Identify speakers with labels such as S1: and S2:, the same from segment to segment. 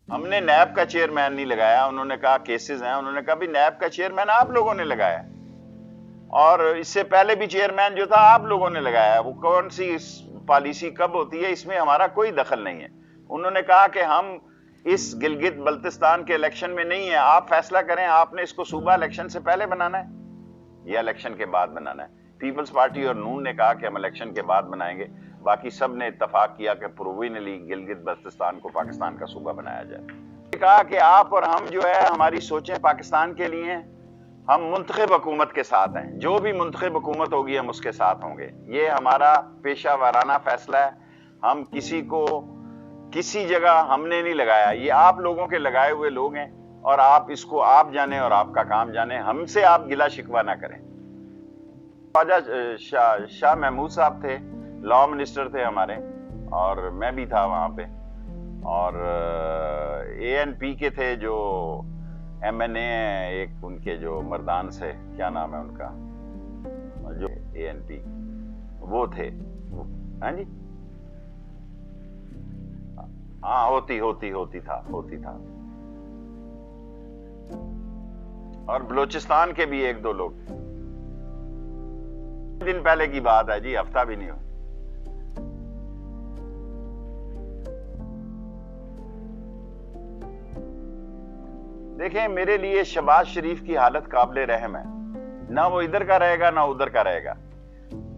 S1: ہم نے نیب کا چیئرمین نہیں لگایا. انہوں نے کہا کیسز ہیں, انہوں نے کہا بھی نیب کا چیئرمین آپ لوگوں نے لگایا, اور اس سے پہلے بھی چیئرمین جو تھا آپ لوگوں نے لگایا. وہ کون سی پالیسی کب ہوتی ہے اس میں ہمارا کوئی دخل نہیں ہے. انہوں نے کہا کہ ہم اس گلگت بلتستان کے الیکشن میں نہیں ہیں, آپ فیصلہ کریں, آپ نے اس کو صوبہ الیکشن سے پہلے بنانا ہے یا الیکشن کے بعد بنانا ہے. پیپلز پارٹی اور نون نے کہا کہ ہم الیکشن کے بعد بنائیں گے. باقی سب نے اتفاق کیا کہ پرووینلی گلگت بلتستان کو پاکستان کا صوبہ بنایا جائے. کہا کہ آپ اور ہم جو ہے ہماری سوچیں پاکستان کے لیے ہیں, ہم منتخب حکومت کے ساتھ ہیں, جو بھی منتخب حکومت ہوگی ہم اس کے ساتھ ہوں گے. یہ ہمارا پیشہ ورانہ فیصلہ ہے. ہم کسی کو کسی جگہ ہم نے نہیں لگایا, یہ آپ لوگوں کے لگائے ہوئے لوگ ہیں, اور آپ اس کو آپ جانیں اور آپ کا کام جانیں. ہم سے آپ گلہ شکوہ نہ کریں. خواجہ شاہ محمود صاحب تھے, لا منسٹر تھے ہمارے, اور میں بھی تھا وہاں پہ, اور اے این پی کے تھے جو ایم این اے ہیں, ایک ان کے جو مردان سے, کیا نام ہے ان کا, جو اے این پی وہ تھے. ہاں جی, ہاں ہوتی تھا. اور بلوچستان کے بھی ایک دو لوگ. دن پہلے کی بات ہے جی, ہفتہ بھی نہیں ہو. دیکھیں میرے لیے شہباز شریف کی حالت قابل رحم ہے. نہ وہ ادھر کا رہے گا نہ ادھر کا رہے گا.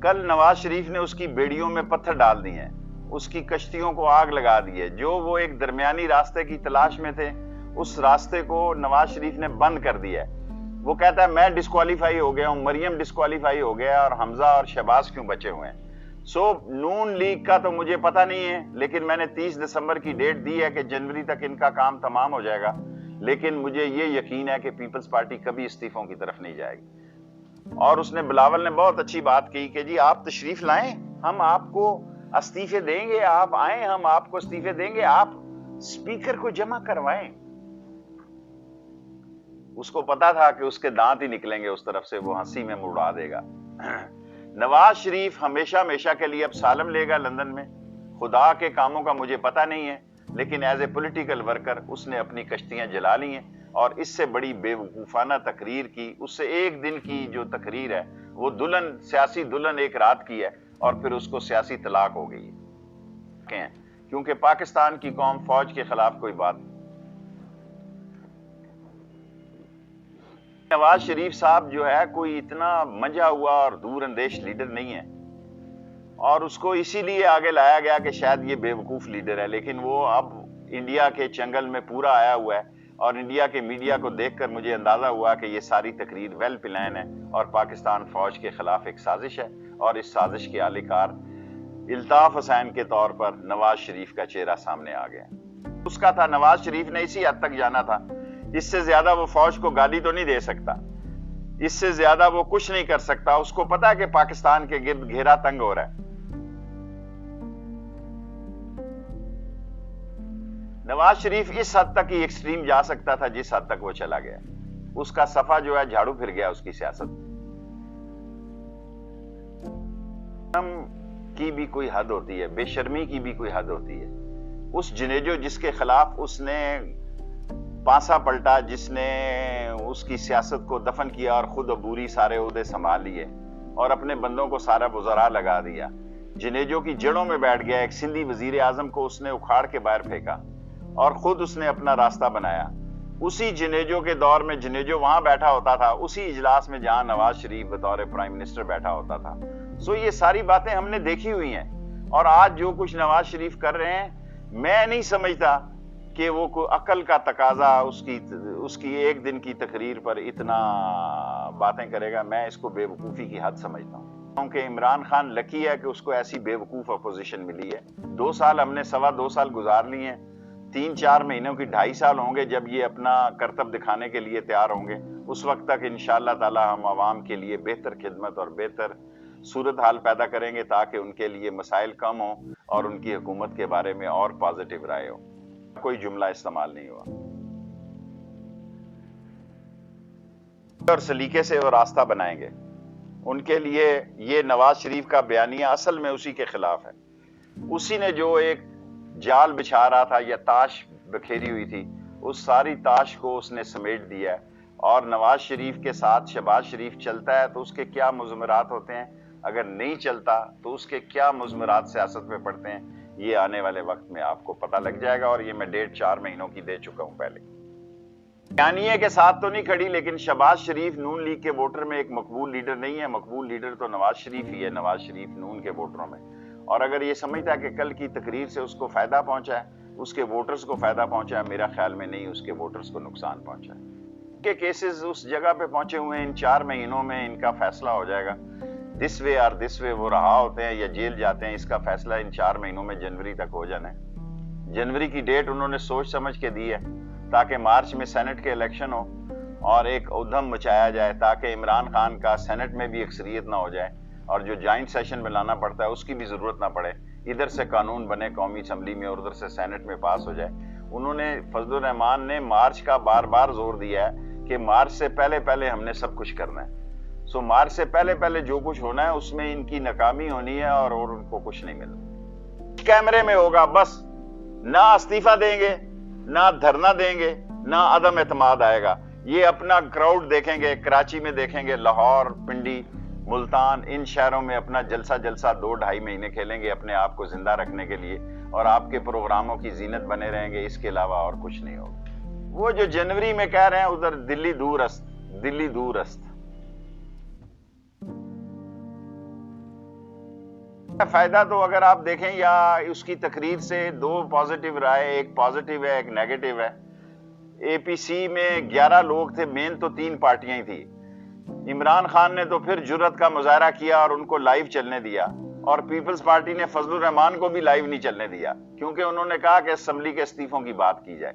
S1: کل نواز شریف نے اس کی بیڑیوں میں پتھر ڈال دیے ہیں, اس کی کشتیوں کو آگ لگا دی ہے. جو وہ ایک درمیانی راستے کی تلاش میں تھے, اس راستے کو نواز شریف نے بند کر دیا ہے. وہ کہتا ہے میں ڈسکوالیفائی ہو گیا ہوں, مریم ڈسکوالیفائی ہو گیا, اور حمزہ اور شہباز کیوں بچے ہوئے ہیں. نون لیگ کا تو مجھے پتہ نہیں ہے, لیکن میں نے 30 دسمبر کی ڈیٹ دی ہے کہ جنوری تک ان کا کام تمام ہو جائے گا. لیکن مجھے یہ یقین ہے کہ پیپلز پارٹی کبھی استعفوں کی طرف نہیں جائے گی. اور اس نے, بلاول نے بہت اچھی بات کی کہ جی آپ تشریف لائیں, ہم آپ کو استعفے دیں گے, آپ آئیں, ہم آپ کو استعفے دیں گے, آپ سپیکر کو جمع کروائیں. اس کو پتا تھا کہ اس کے دانت ہی نکلیں گے اس طرف سے, وہ ہنسی میں مڑا دے گا. نواز شریف ہمیشہ کے لیے اب سالم لے گا لندن میں. خدا کے کاموں کا مجھے پتا نہیں ہے, لیکن ایز اے پولیٹیکل ورکر اس نے اپنی کشتیاں جلا لی ہیں, اور اس سے بڑی بے وقوفانہ تقریر کی, اس سے ایک دن کی جو تقریر ہے وہ دلہن, سیاسی دلہن ایک رات کی ہے, اور پھر اس کو سیاسی طلاق ہو گئی ہے. کیونکہ پاکستان کی قوم فوج کے خلاف کوئی بات. نواز شریف صاحب جو ہے کوئی اتنا منجا ہوا اور دور اندیش لیڈر نہیں ہے, اور اس کو اسی لیے آگے لایا گیا کہ شاید یہ بے وقوف لیڈر ہے. لیکن وہ اب انڈیا کے چنگل میں پورا آیا ہوا ہے, اور انڈیا کے میڈیا کو دیکھ کر مجھے اندازہ ہوا کہ یہ ساری تقریر ویل پلان ہے, اور پاکستان فوج کے خلاف ایک سازش ہے, اور اس سازش کے آلہ کار الطاف حسین کے طور پر نواز شریف کا چہرہ سامنے آ گیا. اس کا تھا, نواز شریف نے اسی حد تک جانا تھا, اس سے زیادہ وہ فوج کو گالی تو نہیں دے سکتا, اس سے زیادہ وہ کچھ نہیں کر سکتا. اس کو پتا ہے کہ پاکستان کے گرد گھیرا تنگ ہو رہا ہے. نواز شریف اس حد تک ہی ایکسٹریم جا سکتا تھا جس حد تک وہ چلا گیا. اس کا صفحہ جو ہے جھاڑو پھر گیا اس کی سیاست کی بھی کوئی حد ہوتی ہے, بے شرمی کی بھی کوئی حد ہوتی ہے. اس جنیجو جس کے خلاف اس نے پانسا پلٹا, جس نے اس کی سیاست کو دفن کیا اور خود عبوری سارے عہدے سنبھال لیے اور اپنے بندوں کو سارا وزراء لگا دیا, جنیجو کی جڑوں میں بیٹھ گیا. ایک سندھی وزیر اعظم کو اس نے اکھاڑ کے باہر پھینکا اور خود اس نے اپنا راستہ بنایا. اسی جنیجو کے دور میں جنیجو وہاں بیٹھا ہوتا تھا, اسی اجلاس میں جہاں نواز شریف بطور پرائم منسٹر بیٹھا ہوتا تھا. یہ ساری باتیں ہم نے دیکھی ہوئی ہیں, اور آج جو کچھ نواز شریف کر رہے ہیں, میں نہیں سمجھتا کہ وہ کوئی عقل کا تقاضا اس کی ایک دن کی تقریر پر اتنا باتیں کرے گا. میں اس کو بے وقوفی کی حد سمجھتا ہوں. کیونکہ عمران خان لکی ہے کہ اس کو ایسی بے وقوف اپوزیشن ملی ہے. 2 سال ہم نے 2.25 سال گزار لی ہیں, 3-4 مہینوں کی 2.5 سال ہوں گے جب یہ اپنا کرتب دکھانے کے لیے تیار ہوں گے. اس وقت تک انشاءاللہ تعالی ہم عوام کے لیے بہتر خدمت اور بہتر صورتحال پیدا کریں گے, تاکہ ان کے لیے مسائل کم ہوں اور ان کی حکومت کے بارے میں اور پازیٹیو رائے ہو. کوئی جملہ استعمال نہیں ہوا, اور سلیقے سے وہ راستہ بنائیں گے. ان کے لیے یہ نواز شریف کا بیانیہ اصل میں اسی کے خلاف ہے. اسی نے جو ایک جال بچھا رہا تھا یا تاش بکھیری ہوئی تھی اس ساری تاش کو اس نے سمیٹ دیا ہے. اور نواز شریف کے ساتھ شہباز شریف چلتا ہے تو اس کے کیا مضمرات ہوتے ہیں, اگر نہیں چلتا تو اس کے کیا مضمرات سیاست میں پڑتے ہیں, یہ آنے والے وقت میں آپ کو پتہ لگ جائے گا. اور یہ میں ڈیٹ 4 مہینوں کی دے چکا ہوں پہلے. بیانیے کے ساتھ تو نہیں کھڑی, لیکن شہباز شریف نون لیگ کے ووٹر میں ایک مقبول لیڈر نہیں ہے. مقبول لیڈر تو نواز شریف ہی ہے, نواز شریف نون کے ووٹروں میں. اور اگر یہ سمجھتا ہے کہ کل کی تقریر سے اس کو فائدہ پہنچا ہے, اس کے ووٹرز کو فائدہ پہنچا ہے, میرا خیال میں نہیں, اس کے ووٹرز کو نقصان پہنچا ہے. کے کیسز اس جگہ پہ پہنچے ہوئے ہیں, ان 4 مہینوں میں ان کا فیصلہ ہو جائے گا. دس وے اور دس وے وہ رہا ہوتے ہیں یا جیل جاتے ہیں, اس کا فیصلہ ان 4 مہینوں میں جنوری تک ہو جانا ہے. جنوری کی ڈیٹ انہوں نے سوچ سمجھ کے دی ہے تاکہ مارچ میں سینٹ کے الیکشن ہو اور ایک ادھم مچایا جائے, تاکہ عمران خان کا سینٹ میں بھی اکثریت نہ ہو جائے اور جو جوائنٹ سیشن میں لانا پڑتا ہے اس کی بھی ضرورت نہ پڑے, ادھر سے قانون بنے قومی اسمبلی میں اور ادھر سے سینٹ میں پاس ہو جائے. انہوں نے, فضل الرحمان نے مارچ کا بار بار زور دیا ہے کہ مارچ سے پہلے پہلے ہم نے سب کچھ کرنا ہے. سو مارچ سے پہلے پہلے جو کچھ ہونا ہے اس میں ان کی ناکامی ہونی ہے اور ان کو کچھ نہیں ملنا. کیمرے میں ہوگا بس, نہ استعفیٰ دیں گے, نہ دھرنا دیں گے, نہ عدم اعتماد آئے گا. یہ اپنا کراؤڈ دیکھیں گے, کراچی میں دیکھیں گے, لاہور, پنڈی, ملتان, ان شہروں میں اپنا جلسہ 2-2.5 مہینے کھیلیں گے اپنے آپ کو زندہ رکھنے کے لیے, اور آپ کے پروگراموں کی زینت بنے رہیں گے. اس کے علاوہ اور کچھ نہیں ہوگا. وہ جو جنوری میں کہہ رہے ہیں ادھر دلی دور است, دلی دور است. فائدہ تو اگر آپ دیکھیں یا اس کی تقریر سے 2 پازیٹیو رائے, ایک پازیٹیو ہے ایک نیگیٹو ہے. اے پی سی میں 11 لوگ تھے, مین تو 3 پارٹیاں ہی تھی. عمران خان نے تو پھر جرت کا مظاہرہ کیا اور ان کو لائیو چلنے دیا, اور پیپلز پارٹی نے فضل الرحمان کو بھی لائیو نہیں چلنے دیا کیونکہ انہوں نے کہا کہ اسمبلی کے استعفوں کی بات کی جائے.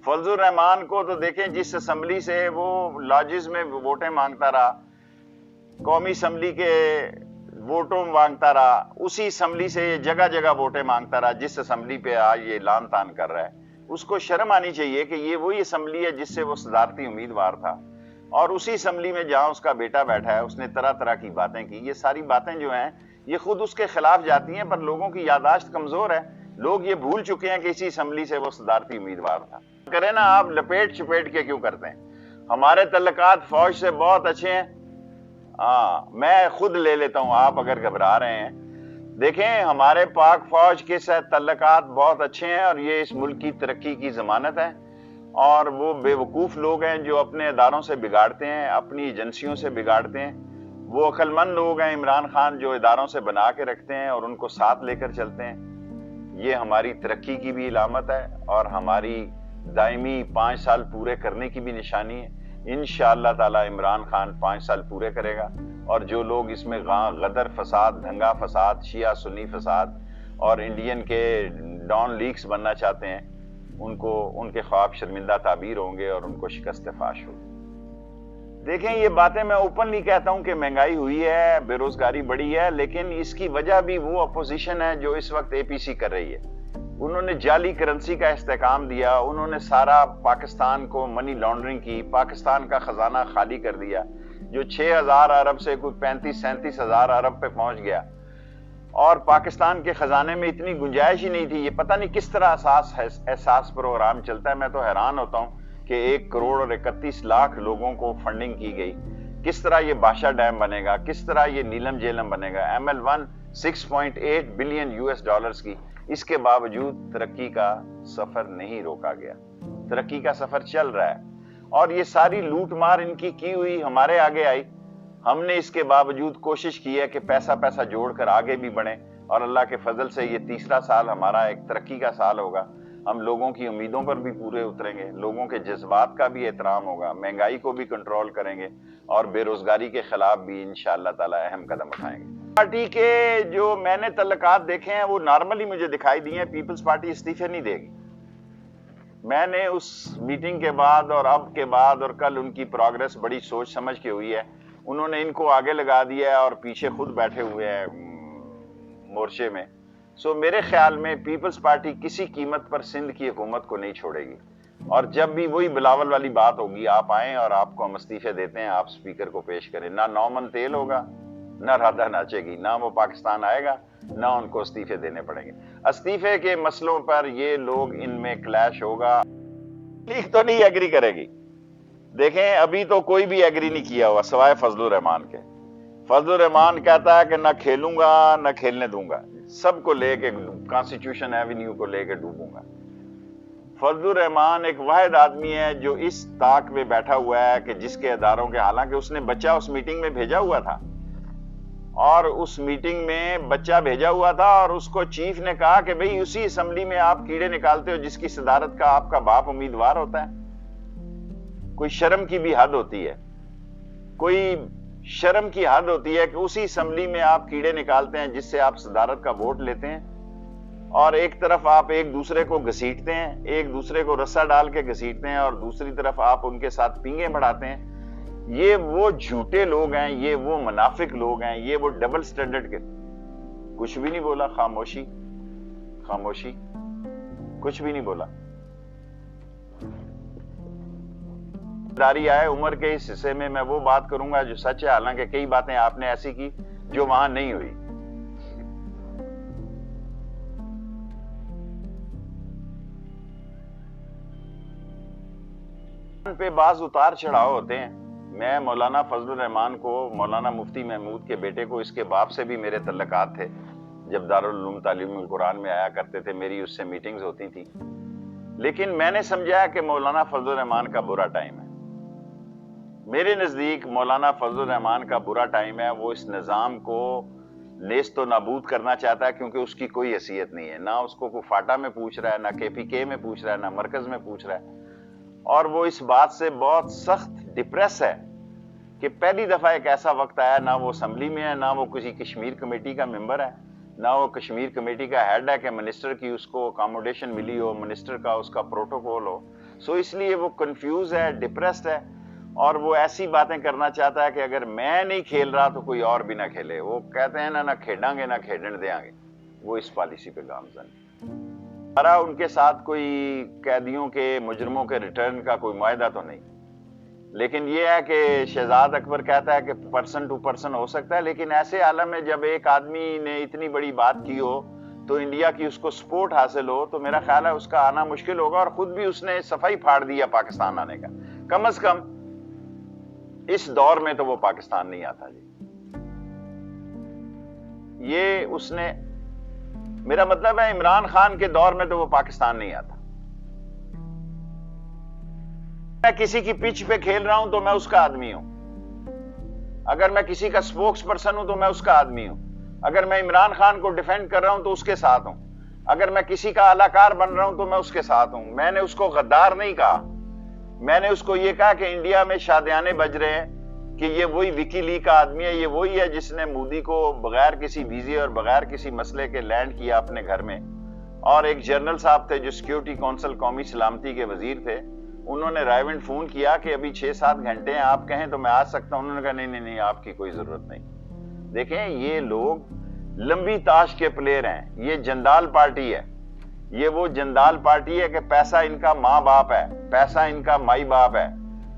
S1: فضل الرحمان کو تو دیکھیں, جس اسمبلی سے وہ لاجز میں ووٹیں مانگتا رہا, قومی اسمبلی کے ووٹوں مانگتا رہا, اسی اسمبلی سے جگہ جگہ ووٹیں مانگتا رہا جس اسمبلی پہ آج یہ لان تان کر رہا ہے. اس کو شرم آنی چاہیے کہ یہ وہی اسمبلی ہے جس سے وہ صدارتی امیدوار تھا, اور اسی اسمبلی میں جہاں اس کا بیٹا بیٹھا ہے اس نے طرح طرح کی باتیں کی. یہ ساری باتیں جو ہیں یہ خود اس کے خلاف جاتی ہیں, پر لوگوں کی یادداشت کمزور ہے, لوگ یہ بھول چکے ہیں کہ اسی اسمبلی سے وہ صدارتی امیدوار تھا. کریں نا آپ, لپیٹ چپیٹ کے کیوں کرتے ہیں؟ ہمارے تعلقات فوج سے بہت اچھے ہیں. میں خود لے لیتا ہوں, آپ اگر گھبرا رہے ہیں. دیکھیں, ہمارے پاک فوج کے ساتھ تعلقات بہت اچھے ہیں اور یہ اس ملک کی ترقی کی ضمانت ہے. اور وہ بے وقوف لوگ ہیں جو اپنے اداروں سے بگاڑتے ہیں, اپنی ایجنسیوں سے بگاڑتے ہیں. وہ عقل مند لوگ ہیں عمران خان جو اداروں سے بنا کے رکھتے ہیں اور ان کو ساتھ لے کر چلتے ہیں. یہ ہماری ترقی کی بھی علامت ہے اور ہماری دائمی 5 سال پورے کرنے کی بھی نشانی ہے. انشاءاللہ تعالی عمران خان 5 سال پورے کرے گا, اور جو لوگ اس میں غدر فساد, دھنگا فساد, شیعہ سنی فساد اور انڈین کے ڈان لیگز بننا چاہتے ہیں, ان کے خواب شرمندہ تعبیر ہوں گے اور ان کو شکست فاش ہوگی. دیکھیں, یہ باتیں میں اوپنلی کہتا ہوں کہ مہنگائی ہوئی ہے, بے روزگاری بڑی ہے, لیکن اس کی وجہ بھی وہ اپوزیشن ہے جو اس وقت اے پی سی کر رہی ہے. انہوں نے جعلی کرنسی کا استحکام دیا, انہوں نے سارا پاکستان کو منی لانڈرنگ کی, پاکستان کا خزانہ خالی کر دیا جو 6000 ارب سے کوئی 35-37 ہزار ارب پہ پہنچ گیا, اور پاکستان کے خزانے میں اتنی گنجائش ہی نہیں تھی. یہ پتہ نہیں کس طرح احساس پروگرام چلتا ہے. میں تو حیران ہوتا ہوں کہ 1 کروڑ اور 31 لاکھ لوگوں کو فنڈنگ کی گئی. کس طرح یہ باشا ڈیم بنے گا, کس طرح یہ نیلم جیلم بنے گا. ML1 $6.8 بلین کی. اس کے باوجود ترقی کا سفر نہیں روکا گیا, ترقی کا سفر چل رہا ہے, اور یہ ساری لوٹ مار ان کی ہوئی ہمارے آگے آئی. ہم نے اس کے باوجود کوشش کی ہے کہ پیسہ جوڑ کر آگے بھی بڑھیں, اور اللہ کے فضل سے یہ 3را سال ہمارا ایک ترقی کا سال ہوگا. ہم لوگوں کی امیدوں پر بھی پورے اتریں گے, لوگوں کے جذبات کا بھی احترام ہوگا, مہنگائی کو بھی کنٹرول کریں گے, اور بے روزگاری کے خلاف بھی انشاءاللہ تعالی اہم قدم اٹھائیں گے. پارٹی کے جو میں نے تعلقات دیکھے ہیں وہ نارملی مجھے دکھائی دی ہیں. پیپلز پارٹی استعفے نہیں دے گی. میں نے اس میٹنگ کے بعد اور اب کے بعد اور کل ان کی پروگرس بڑی سوچ سمجھ کے ہوئی ہے. انہوں نے ان کو آگے لگا دیا ہے اور پیچھے خود بیٹھے ہوئے ہیں مورچے میں. سو میرے خیال میں پیپلز پارٹی کسی قیمت پر سندھ کی حکومت کو نہیں چھوڑے گی, اور جب بھی وہی بلاول والی بات ہوگی, آپ آئیں اور آپ کو ہم استعفے دیتے ہیں, آپ سپیکر کو پیش کریں. نہ 9 من تیل ہوگا, نہ رادا ناچے گی، نہ وہ پاکستان آئے گا، نہ ان کو استعفے دینے پڑیں گے۔ استعفے کے مسئلوں پر یہ لوگ ان میں کلیش ہوگا، لیگ تو نہیں ایگری کرے گی۔ دیکھیں ابھی تو کوئی بھی ایگری نہیں کیا ہوا سوائے فضل الرحمان کے۔ فضل الرحمان کہتا ہے کہ نہ کھیلوں گا نہ کھیلنے دوں گا، سب کو لے کے کانسٹیٹیوشن ایونیو کو لے کے ڈوبوں گا۔ فضل الرحمان ایک واحد آدمی ہے جو اس طاق پہ بیٹھا ہوا ہے کہ جس کے اداروں کے، حالانکہ اس نے بچہ اس میٹنگ میں بھیجا ہوا تھا، اور اس میٹنگ میں بچہ بھیجا ہوا تھا، اور اس کو چیف نے کہا کہ بھئی اسی اسمبلی میں آپ کیڑے نکالتے ہو جس کی صدارت کا آپ کا باپ امیدوار ہوتا ہے۔ کوئی شرم کی بھی حد ہوتی ہے، کوئی شرم کی حد ہوتی ہے کہ اسی اسمبلی میں آپ کیڑے نکالتے ہیں جس سے آپ صدارت کا ووٹ لیتے ہیں، اور ایک طرف آپ ایک دوسرے کو گھسیٹتے ہیں، ایک دوسرے کو رسا ڈال کے گھسیٹتے ہیں، اور دوسری طرف آپ ان کے ساتھ پینگیں بڑھاتے ہیں۔ یہ وہ جھوٹے لوگ ہیں، یہ وہ منافق لوگ ہیں، یہ وہ ڈبل سٹینڈرڈ کے۔ کچھ بھی نہیں بولا، خاموشی، خاموشی، کچھ بھی نہیں بولا۔ داری آئے عمر کے اس حصے میں وہ بات کروں گا جو سچ ہے، حالانکہ کئی باتیں آپ نے ایسی کی جو وہاں نہیں ہوئی۔ پہ بعض اتار چڑھاؤ ہوتے ہیں۔ میں مولانا فضل الرحمان کو، مولانا مفتی محمود کے بیٹے کو، اس کے باپ سے بھی میرے تعلقات تھے، جب دارالعلوم تعلیم القرآن میں آیا کرتے تھے، میری اس سے میٹنگز ہوتی تھی، لیکن میں نے سمجھا کہ مولانا فضل الرحمان کا برا ٹائم ہے۔ میرے نزدیک مولانا فضل الرحمان کا برا ٹائم ہے، وہ اس نظام کو نیست و نابود کرنا چاہتا ہے، کیونکہ اس کی کوئی حیثیت نہیں ہے، نہ اس کو کوئی فاٹا میں پوچھ رہا ہے، نہ کے پی کے میں پوچھ رہا ہے، نہ مرکز میں پوچھ رہا ہے، اور وہ اس بات سے بہت سخت ڈپریس ہے کہ پہلی دفعہ ایک ایسا وقت آیا، نہ وہ اسمبلی میں ہے، نہ وہ کسی کشمیر کمیٹی کا ممبر ہے، نہ وہ کشمیر کمیٹی کا ہیڈ ہے کہ منسٹر کی اس کو اکاموڈیشن ملی ہو، منسٹر کا اس کا پروٹوکول ہو۔ سو اس لیے وہ کنفیوز ہے، ڈپریسڈ ہے، اور وہ ایسی باتیں کرنا چاہتا ہے کہ اگر میں نہیں کھیل رہا تو کوئی اور بھی نہ کھیلے۔ وہ کہتے ہیں نہ کھیڑاں گے نہ کھیڑن دیاں گے، وہ اس پالیسی پہ گامزن ہے۔ ہمارا ان کے ساتھ کوئی قیدیوں کے، مجرموں کے ریٹرن کا کوئی معاہدہ تو نہیں، لیکن یہ ہے کہ شہزاد اکبر کہتا ہے کہ پرسن ٹو پرسن ہو سکتا ہے، لیکن ایسے عالم میں جب ایک آدمی نے اتنی بڑی بات کی ہو تو انڈیا کی اس کو سپورٹ حاصل ہو، تو میرا خیال ہے اس کا آنا مشکل ہوگا، اور خود بھی اس نے صفائی پھاڑ دیا پاکستان آنے کا۔ کم از کم اس دور میں تو وہ پاکستان نہیں آتا جی۔ یہ اس نے، میرا مطلب ہے عمران خان کے دور میں تو وہ پاکستان نہیں آتا۔ میں کسی کی پچ پہ کھیل رہا ہوں تو میں اس کا آدمی ہوں، اگر میں کسی کا سپوکس پرسن ہوں تو میں اس کا آدمی ہوں، اگر میں عمران خان کو ڈیفینڈ کر رہا ہوں تو اس کے ساتھ ہوں، اگر میں کسی کا اعلی کار بن رہا ہوں تو میں اس کے ساتھ ہوں۔ میں نے اس کو غدار نہیں کہا، میں نے اس کو یہ کہا کہ انڈیا میں شادیانے بج رہے ہیں کہ یہ وہی وکی لی کا آدمی ہے، یہ وہی ہے جس نے مودی کو بغیر کسی ویزے اور بغیر کسی مسئلے کے لینڈ کیا اپنے گھر میں، اور ایک جنرل صاحب تھے جو سیکیورٹی کونسل قومی سلامتی کے وزیر تھے، انہوں نے رائے ونڈ فون کیا کہ ابھی 6-7 گھنٹے ہیں، آپ کہیں تو میں آ سکتا ہوں۔ انہوں نے کہا نہیں آپ کی کوئی ضرورت نہیں۔ دیکھیں یہ لوگ لمبی تاش کے پلیئر ہیں، یہ جندال پارٹی ہے، یہ وہ جندال پارٹی ہے کہ پیسہ ان کا ماں باپ ہے، پیسہ ان کا مائی باپ ہے،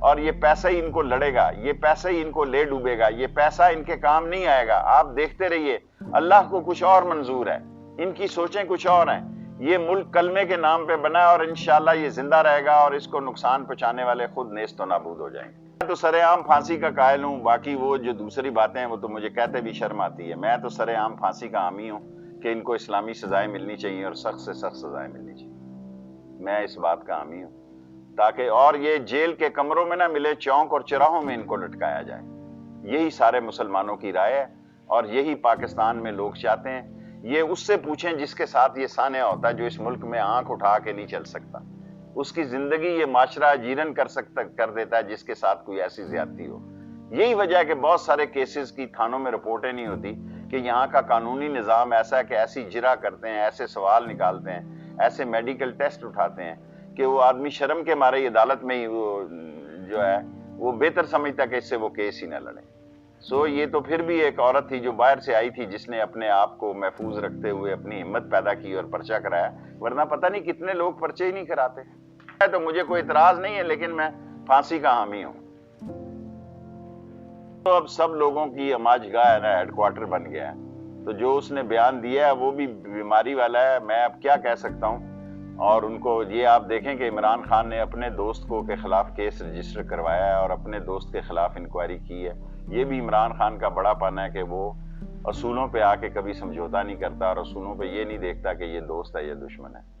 S1: اور یہ پیسہ ہی ان کو لڑے گا، یہ پیسہ ہی ان کو لے ڈوبے گا، یہ پیسہ ان کے کام نہیں آئے گا۔ آپ دیکھتے رہیے، اللہ کو کچھ اور منظور ہے، ان کی سوچیں کچھ اور ہیں۔ یہ ملک کلمے کے نام پہ بنا ہے، اور انشاءاللہ یہ زندہ رہے گا، اور اس کو نقصان پہنچانے والے خود نیست و نابود ہو جائیں گے۔ میں تو سر عام پھانسی کا قائل ہوں، باقی وہ جو دوسری باتیں ہیں وہ تو مجھے کہتے بھی شرم آتی ہے۔ میں تو سر عام پھانسی کا حامی ہوں کہ ان کو اسلامی سزائیں ملنی چاہیے، اور سخت سے سخت سزائیں ملنی چاہیے، میں اس بات کا حامی ہوں، تاکہ اور یہ جیل کے کمروں میں نہ ملے، چوک اور چراہوں میں ان کو لٹکایا جائے۔ یہی سارے مسلمانوں کی رائے ہے، اور یہی پاکستان میں لوگ چاہتے ہیں۔ یہ اس سے پوچھیں جس کے ساتھ یہ سانحہ ہوتا ہے، جو اس ملک میں آنکھ اٹھا کے نہیں چل سکتا، اس کی زندگی یہ معاشرہ جیرن کر دیتا ہے جس کے ساتھ کوئی ایسی زیادتی ہو۔ یہی وجہ ہے کہ بہت سارے کیسز کی تھانوں میں رپورٹیں نہیں ہوتی، کہ یہاں کا قانونی نظام ایسا ہے کہ ایسی جرا کرتے ہیں، ایسے سوال نکالتے ہیں، ایسے میڈیکل ٹیسٹ اٹھاتے ہیں کہ وہ آدمی شرم کے مارے عدالت میں ہی وہ جو ہے وہ بہتر سمجھتا کہ اس سے وہ کیس ہی نہ لڑے۔ سو یہ تو پھر بھی ایک عورت تھی جو باہر سے آئی تھی، جس نے اپنے آپ کو محفوظ رکھتے ہوئے اپنی ہمت پیدا کی اور پرچہ کرایا، ورنہ پتہ نہیں کتنے لوگ پرچے ہی نہیں کراتے۔ تو مجھے کوئی اعتراض نہیں ہے، لیکن میں پھانسی کا حامی ہوں۔ تو اب سب لوگوں کی ہماجگاہ ہے نا، ہیڈ کوارٹر بن گیا ہے. تو جو اس نے بیان دیا ہے وہ بھی بیماری والا ہے. میں اب کیا کہہ سکتا ہوں. اور ان کو یہ آپ دیکھیں کہ عمران خان نے اپنے دوست کو کے خلاف کیس رجسٹر کروایا ہے اور اپنے دوست کے خلاف انکوائری کی ہے. یہ بھی عمران خان کا بڑا پن ہے کہ وہ اصولوں پہ آ کے کبھی سمجھوتا نہیں کرتا اور اصولوں پہ یہ نہیں دیکھتا کہ یہ دوست ہے یا دشمن ہے.